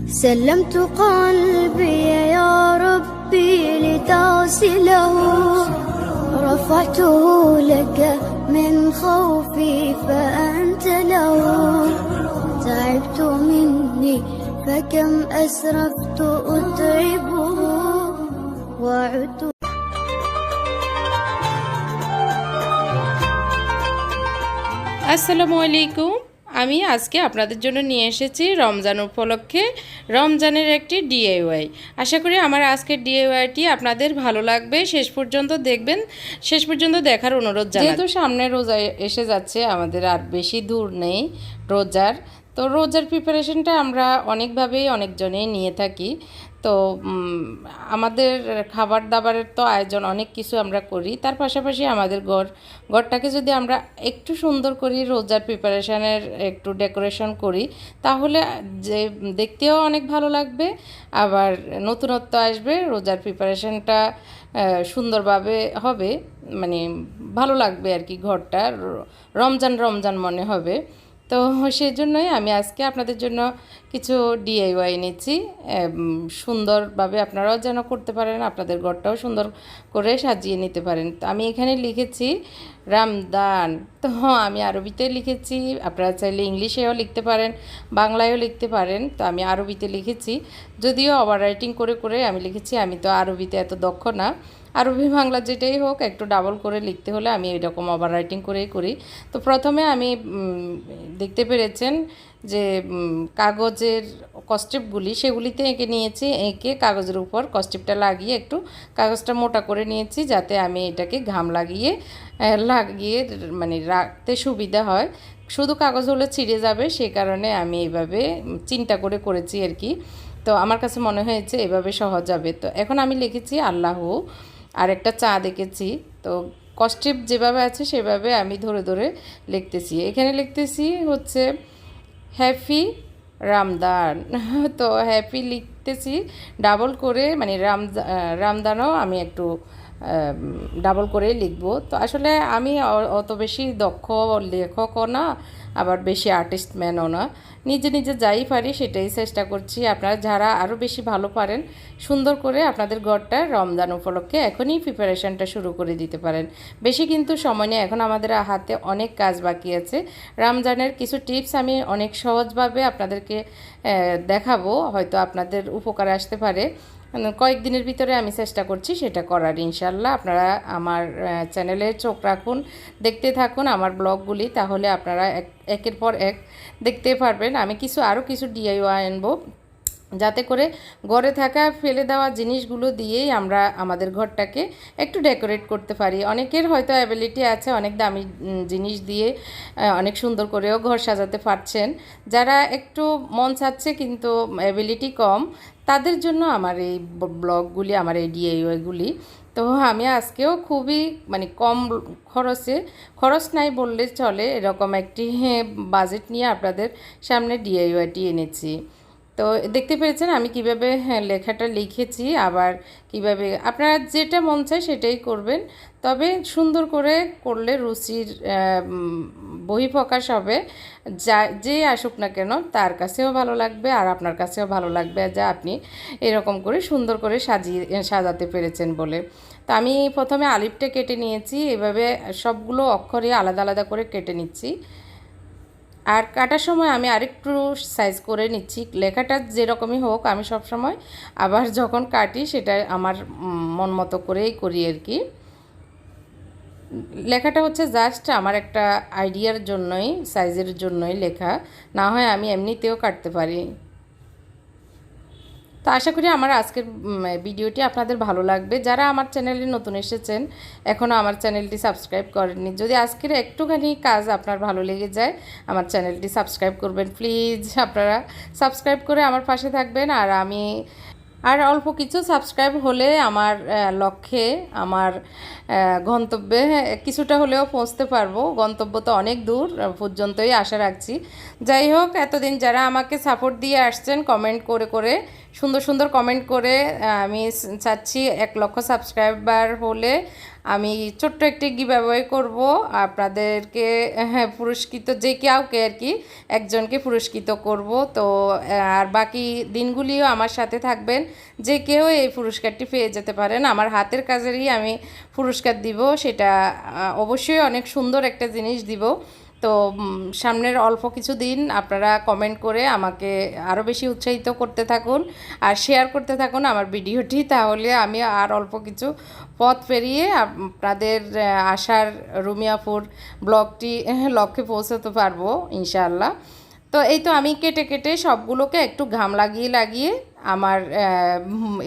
سلمت قلبي يا ربي لتصله رفعته لك من خوفي فأنت له تعبت مني فكم أسرفت أتعبه وعدت আসসালামু আলাইকুম। আমি আজকে আপনাদের জন্য নিয়ে এসেছি রমজান উপলক্ষে রমজানের একটি ডিআইওয়াই। আশা করি আমার আজকের ডিআইওয়াইটি আপনাদের ভালো লাগবে। শেষ পর্যন্ত দেখবেন, শেষ পর্যন্ত দেখার অনুরোধ জানাই। যেহেতু সামনে রোজা এসে যাচ্ছে, আমাদের আর বেশি দূর নেই রোজার। তো রোজার প্রিপারেশনটা আমরা অনেকভাবেই অনেকজনেই নিয়ে থাকি। তো আমাদের খাবার দাবারের তো আয়োজন অনেক কিছু আমরা করি, তার পাশাপাশি আমাদের ঘরটাকে যদি আমরা একটু সুন্দর করি, রোজার প্রিপারেশনের একটু ডেকোরেশন করি, তাহলে যে দেখতেও অনেক ভালো লাগবে, আবার নতুনত্ব আসবে, রোজার প্রিপারেশনটা সুন্দরভাবে হবে, মানে ভালো লাগবে আর কি, ঘরটা রমজান রমজান মনে হবে। তো সেই জন্যই আমি আজকে আপনাদের জন্য কিছু ডিআইওয়াই নিচ্ছি, সুন্দরভাবে আপনারাও যেন করতে পারেন, আপনাদের ঘরটাও সুন্দর করে সাজিয়ে নিতে পারেন। তো আমি এখানে লিখেছি রামদান। তো আমি আরবিতে লিখেছি, আপনারা চাইলে ইংলিশেও লিখতে পারেন, বাংলায়ও লিখতে পারেন। তো আমি আরবিতে লিখেছি, যদিও ওভার রাইটিং করে করে আমি লিখেছি, আমি তো আরবিতে এত দক্ষ না। আরবি বাংলা যেটাই হোক, একটু ডাবল করে লিখতে হলে আমি এরকম ওভার রাইটিং করেই করি। তো প্রথমে আমি দেখতে পেরেছেন যে কাগজের কস্টেপগুলি, সেগুলিতে এঁকে নিয়েছি। এঁকে কাগজের উপর কস্টেপটা লাগিয়ে একটু কাগজটা মোটা করে নিয়েছি, যাতে আমি এটাকে ঘাম লাগিয়ে মানে রাখতে সুবিধা হয়। শুধু কাগজ হলে ছিঁড়ে যাবে, সেই কারণে আমি এইভাবে চিন্তা করে করেছি আর কি। তো আমার কাছে মনে হয়েছে এভাবে সহজ হবে। তো এখন আমি লিখেছি আল্লাহ, আর একটা চাঁদ এঁকেছি। তো কস্টেপ যেভাবে আছে সেভাবে আমি ধরে ধরে লিখতেছি। এখানে লিখতেছি হচ্ছে হ্যাপি রামদান। তো হ্যাপি লিখতেছি ডাবল করে, মানে রামদানও আমি একটু ডাবল করে লিখবো। তো আসলে আমি অত বেশি দক্ষ লেখকও না, আবার বেশি আর্টিস্টম্যানও না, নিজে নিজে যাই পারি সেটাই চেষ্টা করছি। আপনারা যারা আরও বেশি ভালো পারেন, সুন্দর করে আপনাদের ঘরটা রমজান উপলক্ষে এখনই প্রিপারেশনটা শুরু করে দিতে পারেন। বেশি কিন্তু সময় নেই, এখন আমাদের হাতে অনেক কাজ বাকি আছে। রমজানের কিছু টিপস আমি অনেক সহজভাবে আপনাদেরকে দেখাবো, হয়তো আপনাদের উপকারে আসতে পারে। কয়েকদিনের ভিতরে আমি চেষ্টা করছি সেটা করার, ইনশাল্লাহ। আপনারা আমার চ্যানেলে চোখ রাখুন, দেখতে থাকুন আমার ব্লগগুলি, তাহলে আপনারা একের পর এক দেখতে পারবেন। আমি আরও কিছু ডিআইওয়াই আনবো, যাতে করে ঘরে থাকা ফেলে দেওয়া জিনিসগুলো দিয়েই আমরা আমাদের ঘরটাকে একটু ডেকোরেট করতে পারি। অনেকের হয়তো অ্যাবিলিটি আছে অনেক দামি জিনিস দিয়ে অনেক সুন্দর করেও ঘর সাজাতে পারছেন। যারা একটু মন চাচ্ছে কিন্তু অ্যাবিলিটি কম, তাদের জন্য আমার এই ব্লগগুলি, আমার এই ডিআইওয়াইগুলি। তো আমি আজকেও খুবই মানে কম খরচ নাই বললে চলে, এরকম একটি বাজেট নিয়ে আপনাদের সামনে ডিআইওয়াইটি এনেছি। তো দেখতে পেরেছেন আমি কিভাবে লেখাটা লিখেছি, আবার কিভাবে আপনারা যেটা মন চায় সেটাই করবেন, তবে সুন্দর করে করলে রুচির বহিঃপ্রকাশ হবে। যে আসুক না কেন তার কাছেও ভালো লাগবে, আর আপনার কাছেও ভালো লাগবে যে আপনি এরকম করে সুন্দর করে সাজাতে পেরেছেন বলে। তো আমি প্রথমে আলিফটা কেটে নিয়েছি, এভাবে সবগুলো অক্ষরে আলাদা আলাদা করে কেটে নিচ্ছি। আর কাটার সময় আমি আরেকটু সাইজ করে নিচ্ছি, লেখাটা যেরকমই হোক আমি সব সময় আবার যখন কাটি সেটা আমার মন মতো করেই করি আর কি। লেখাটা হচ্ছে জাস্ট আমার একটা আইডিয়ার জন্যই, সাইজের জন্যই লেখা, না হয় আমি এমনিতেও কাটতে পারি। তো আশা করি আমার আজকের ভিডিওটি আপনাদের ভালো লাগবে। যারা আমার চ্যানেলে নতুন এসেছেন, এখনও আমার চ্যানেলটি সাবস্ক্রাইব করেননি, যদি আজকের একটুখানি কাজ আপনার ভালো লেগে যায়, আমার চ্যানেলটি সাবস্ক্রাইব করবেন প্লিজ। আপনারা সাবস্ক্রাইব করে আমার পাশে থাকবেন, আর অল্প কিছু সাবস্ক্রাইব হলে আমার লক্ষ্যে, আমার গন্তব্যে কিছুটা হলেও পৌঁছতে পারবো। গন্তব্য তো অনেক দূর পর্যন্তই আশা রাখছি। যাই হোক, এতদিন যারা আমাকে সাপোর্ট দিয়ে আসছেন কমেন্ট করে করে, সুন্দর সুন্দর কমেন্ট করে, আমি চাচ্ছি 1 লক্ষ সাবস্ক্রাইবার হলে আমি ছোট্ট একটি গিভঅ্যাওয়ে করব আপনাদেরকে, হ্যাঁ, পুরস্কৃত যে কাউকে আর কি একজনকে পুরস্কৃত করব। তো আর বাকি দিনগুলিও আমার সাথে থাকবেন, যে কেউ এই পুরস্কারটি পেয়ে যেতে পারেন। আমার হাতের কাজেরই আমি পুরস্কার দিব, সেটা অবশ্যই অনেক সুন্দর একটা জিনিস দিব। তো সামনের অল্প কিছু দিন আপনারা কমেন্ট করে আমাকে আরও বেশি উৎসাহিত করতে থাকুন আর শেয়ার করতে থাকুন আমার ভিডিওটি, তাহলে আমি আর অল্প কিছু পথ পেরিয়ে আপনাদের আশার রুমিয়াপুর ব্লগটি লক্ষ্যে পৌঁছাতে পারবো ইনশাআল্লাহ। তো এই তো আমি কেটে কেটে সবগুলোকে একটু ঘাম লাগিয়ে লাগিয়ে আমার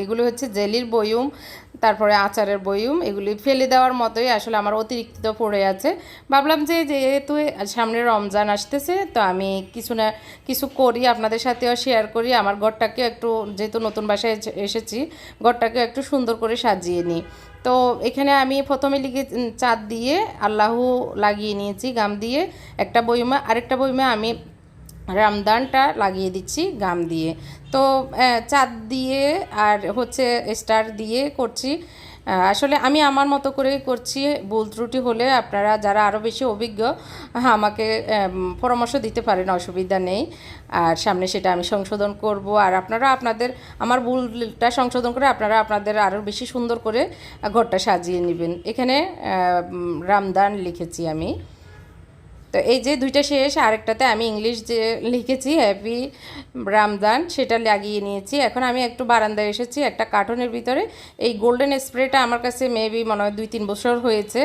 এগুলো হচ্ছে জেলির বয়ুম, তারপরে আচারের বয়ুম, এগুলি ফেলে দেওয়ার মতোই আসলে আমার অতিরিক্ত পড়ে আছে। ভাবলাম যে যেহেতু সামনে রমজান আসতেছে, তো আমি কিছু না কিছু করি, আপনাদের সাথেও শেয়ার করি। আমার ঘরটাকে একটু, যেহেতু নতুন বাসায় এসেছি, ঘরটাকে একটু সুন্দর করে সাজিয়ে নিই। তো এখানে আমি প্রথমে লিখে চাঁদ দিয়ে আল্লাহু লাগিয়ে নিয়েছি গাম দিয়ে একটা বয়ুমে, আরেকটা বয়ুমে আমি রামদানটা লাগিয়ে দিচ্ছি গাম দিয়ে। তো চাঁদ দিয়ে আর হচ্ছে স্টার দিয়ে করছি। আসলে আমি আমার মতো করেই করছি, ভুল ত্রুটি হলে আপনারা যারা আরও বেশি অভিজ্ঞ আমাকে পরামর্শ দিতে পারেন, অসুবিধা নেই। আর সামনে সেটা আমি সংশোধন করব, আর আপনারা আপনাদের আমার ভুলটা সংশোধন করে আপনারা আপনাদের আরও বেশি সুন্দর করে ঘরটা সাজিয়ে নেবেন। এখানে রামদান লিখেছি আমি। তো এই যে দুইটা শেষ, আরেকটাতে আমি ইংলিশ যে লিখেছি হ্যাপি রামদান সেটা লাগিয়ে নিয়েছি। এখন আমি একটু বারান্দায় এসেছি, একটা কার্টনের ভিতরে এই গোল্ডেন স্প্রেটা আমার কাছে মেবি মনে হয় 2-3 বছর হয়েছে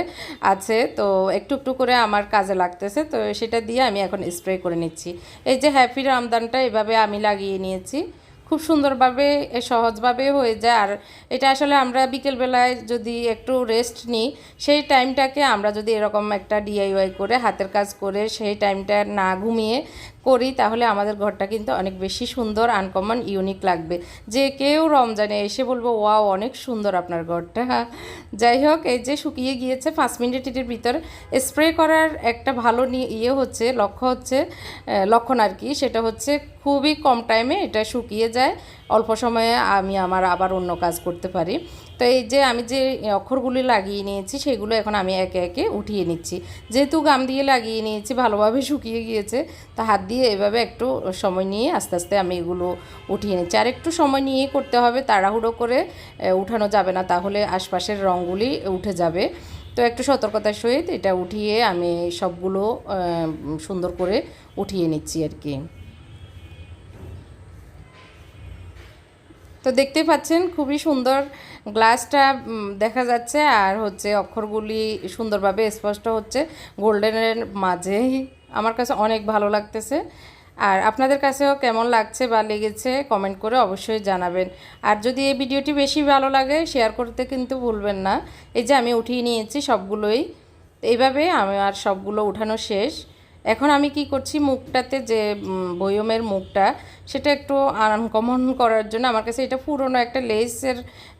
আছে, তো একটু একটু করে আমার কাজে লাগতেছে, তো সেটা দিয়ে আমি এখন স্প্রে করে নিচ্ছি। এই যে হ্যাপি রামদানটা এভাবে আমি লাগিয়ে নিয়েছি, খুব সুন্দরভাবে সহজভাবে হয়ে যায়। আর এটা আসলে আমরা বিকেলবেলায় যদি একটু রেস্ট নিই, সেই টাইমটাকে আমরা যদি এরকম একটা ডিআইওয়াই করে হাতের কাজ করে সেই টাইমটা না ঘুমিয়ে করি, তাহলে আমাদের ঘরটা কিন্তু অনেক বেশি সুন্দর, আনকমন, ইউনিক লাগবে। যে কেউ রমজানে এসে বলবো ওয়াও অনেক সুন্দর আপনার ঘরটা। যাই হোক, এই যে শুকিয়ে গিয়েছে 5 মিনিটের ভিতর। স্প্রে করার একটা ভালো হচ্ছে লক্ষণ আর কি, সেটা হচ্ছে খুবই কম টাইমে এটা শুকিয়ে যায়, অল্প সময়ে আমি আমার আবার অন্য কাজ করতে পারি। তো এই যে আমি যে অক্ষরগুলি লাগিয়ে নিয়েছি সেগুলো এখন আমি একে একে উঠিয়ে নিচ্ছি। যেহেতু গাম দিয়ে লাগিয়ে নিয়েছি, ভালোভাবে শুকিয়ে গিয়েছে, তা হাত দিয়ে এভাবে একটু সময় নিয়ে আস্তে আস্তে আমি এগুলো উঠিয়ে নিচ্ছি। আর একটু সময় নিয়ে করতে হবে, তাড়াহুড়ো করে উঠানো যাবে না, তাহলে আশপাশের রঙগুলি উঠে যাবে। তো একটু সতর্কতার সহিত এটা উঠিয়ে আমি সবগুলো সুন্দর করে উঠিয়ে নিচ্ছি আর কি। তো দেখতে পাচ্ছেন খুবই সুন্দর গ্লাসটা দেখা যাচ্ছে, আর হচ্ছে অক্ষরগুলি সুন্দরভাবে স্পষ্ট হচ্ছে গোল্ডেনের মাঝে। আমার কাছে অনেক ভালো লাগতেছে। আর আপনাদের কাছেও কেমন লাগছে বা লেগেছে কমেন্ট করে অবশ্যই জানাবেন। আর যদি এই ভিডিওটি বেশি ভালো লাগে শেয়ার করতে কিন্তু ভুলবেন না। এই যে আমি উঠিয়ে নিয়েছি সবগুলোই, এইভাবে আমার সবগুলো উঠানো শেষ। এখন আমি কি করছি, মুখটাতে যে বয়মের মুখটা সেটা একটু আনকমন করার জন্য আমার কাছে এটা পুরনো একটা লেসের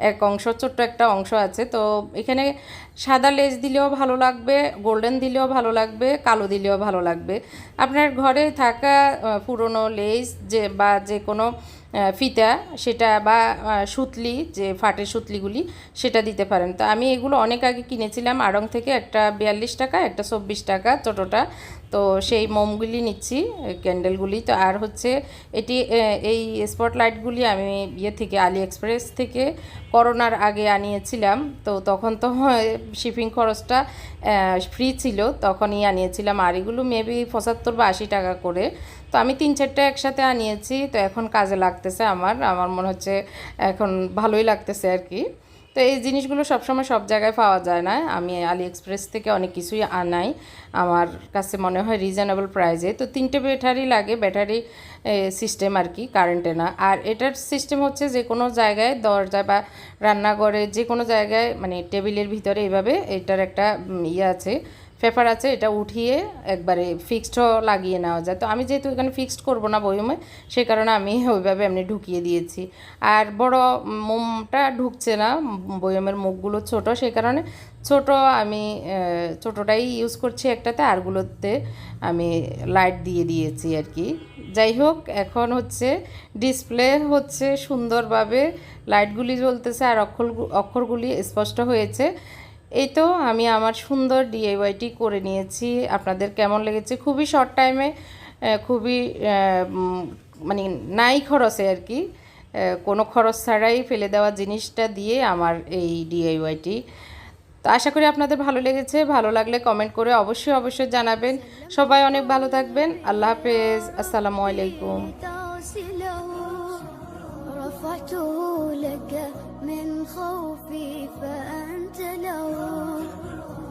এক অংশ, ছোট্ট একটা অংশ আছে। তো এখানে সাদা লেস দিলেও ভালো লাগবে, গোল্ডেন দিলেও ভালো লাগবে, কালো দিলেও ভালো লাগবে। আপনার ঘরে থাকা পুরনো লেস বা যে কোনো ফিতা সেটা বা সুতলি, যে ফাটের সুতলিগুলি সেটা দিতে পারেন। তো আমি এগুলো অনেক আগে কিনেছিলাম আড়ং থেকে, একটা 42 টাকা, একটা 24 টাকা ছোটোটা। তো সেই মোমগুলি নিচ্ছি, ক্যান্ডেলগুলি। তো আর হচ্ছে এই স্পটলাইটগুলি আমি থেকে আলি এক্সপ্রেস থেকে করোনার আগে আনিয়েছিলাম। তো তখন তো শিপিং খরচটা ফ্রি ছিল, তখনই আনিয়েছিলাম। আর এগুলো মেবি 75 বা 80 টাকা করে। তো আমি 3-4টা একসাথে আনিয়েছি, তো এখন কাজে লাগতেছে আমার মনে হচ্ছে এখন ভালোই লাগতেছে আর কি। তো এই জিনিসগুলো সবসময় সব জায়গায় পাওয়া যায় না, আমি আলি এক্সপ্রেস থেকে অনেক কিছুই আনাই, আমার কাছে মনে হয় রিজনেবল প্রাইসে। তো 3টে ব্যাটারি লাগে, ব্যাটারি সিস্টেম আর কি, কারেন্টে না। আর এটার সিস্টেম হচ্ছে যে কোনো জায়গায়, দরজায় বা রান্নাঘরে যে কোনো জায়গায়, মানে টেবিলের ভিতরে এভাবে এটার একটা আছে, পেপার আছে, এটা উঠিয়ে একবারে ফিক্সডও লাগিয়ে নেওয়া যায়। তো আমি যেহেতু এখানে ফিক্সড করব না বয়মে, সেই কারণে আমি ওইভাবে এমনি ঢুকিয়ে দিয়েছি। আর বড় মোমটা ঢুকছে না, বয়মের মুখগুলো ছোট, সেই কারণে ছোট আমি ছোটোটাই ইউজ করছি একটাতে, আরগুলোতে আমি লাইট দিয়ে দিয়েছি আর কি। যাই হোক, এখন হচ্ছে ডিসপ্লে হচ্ছে সুন্দরভাবে লাইটগুলি জ্বলতেছে আর অক্ষরগুলি স্পষ্ট হয়েছে। এই তো আমি আমার সুন্দর ডিআইওয়াইটি করে নিয়েছি। আপনাদের কেমন লেগেছে? খুবই শর্ট টাইমে, খুবই মানে নাই খরচে আর কি, কোনো খরচ ছাড়াই ফেলে দেওয়া জিনিসটা দিয়ে আমার এই ডিআইওয়াইটি। তো আশা করি আপনাদের ভালো লেগেছে। ভালো লাগলে কমেন্ট করে অবশ্যই অবশ্যই জানাবেন। সবাই অনেক ভালো থাকবেন। আল্লাহ হাফেজ। আসসালামু আলাইকুম। تغسله رفعته لك من خوفي فأنت له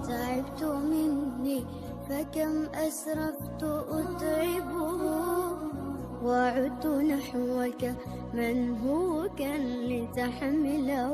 تعبت مني فكم أسرفت أتعبه وعدت نحوك من هو كان لتحمله